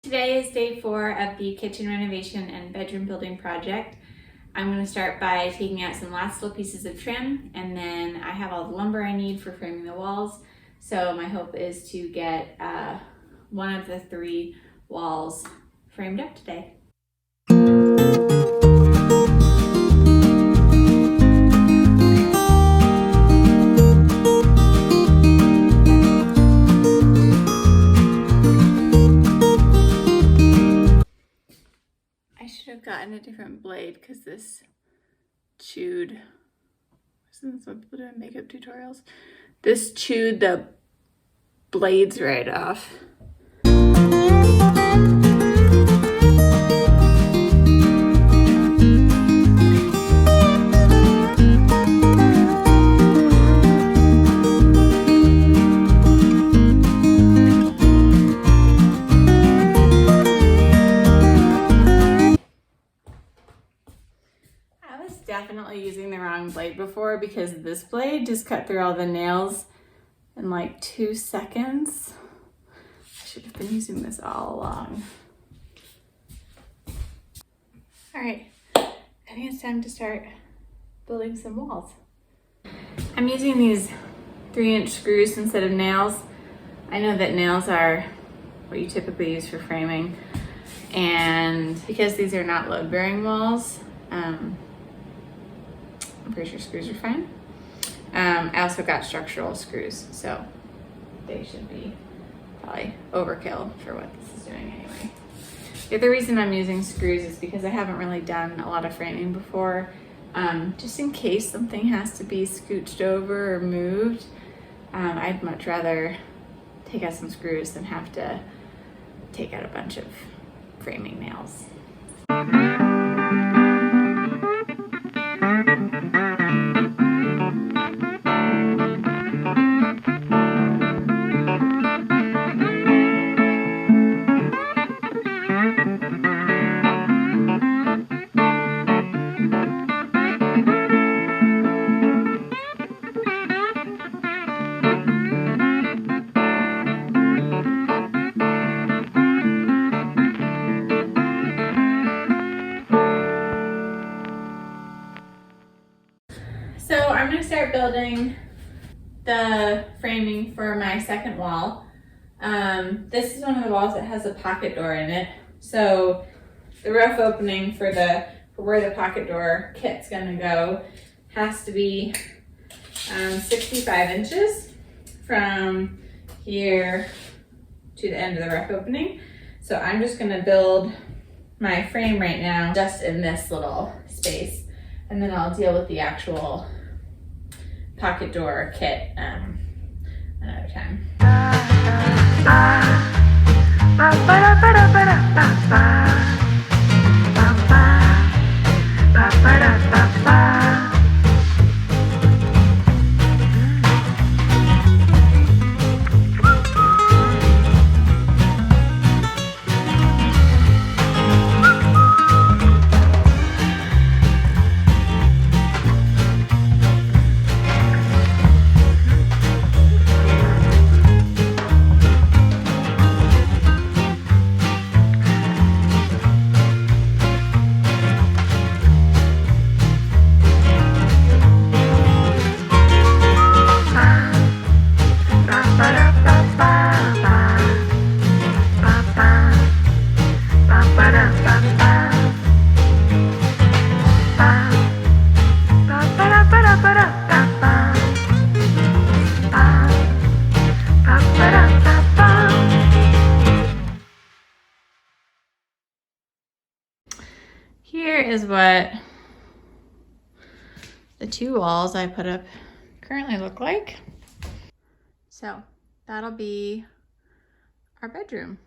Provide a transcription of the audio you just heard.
Today is day 4 of the kitchen renovation and bedroom building project. I'm going to start by taking out some last little pieces of trim, and then I have all the lumber I need for framing the walls. So my hope is to get one of the 3 walls framed up today. I should have gotten a different blade because this chewed, isn't this what people do in makeup tutorials? This chewed the blades right off. Definitely using the wrong blade before, because this blade just cut through all the nails in like 2 seconds. I should have been using this all along. All right, I think it's time to start building some walls. I'm using these 3-inch screws instead of nails. I know that nails are what you typically use for framing, and because these are not load-bearing walls, I'm pretty sure screws are fine. I also got structural screws, so they should be probably overkill for what this is doing anyway. The other reason I'm using screws is because I haven't really done a lot of framing before. Just in case something has to be scooched over or moved, I'd much rather take out some screws than have to take out a bunch of framing nails. So I'm going to start building the framing for my second wall. This is one of the walls that has a pocket door in it. So the rough opening for where the pocket door kit's going to go has to be 65 inches from here to the end of the rough opening. So I'm just going to build my frame right now just in this little space, and then I'll deal with the actual pocket door kit another time. Here is what the 2 walls I put up currently look like. So that'll be our bedroom.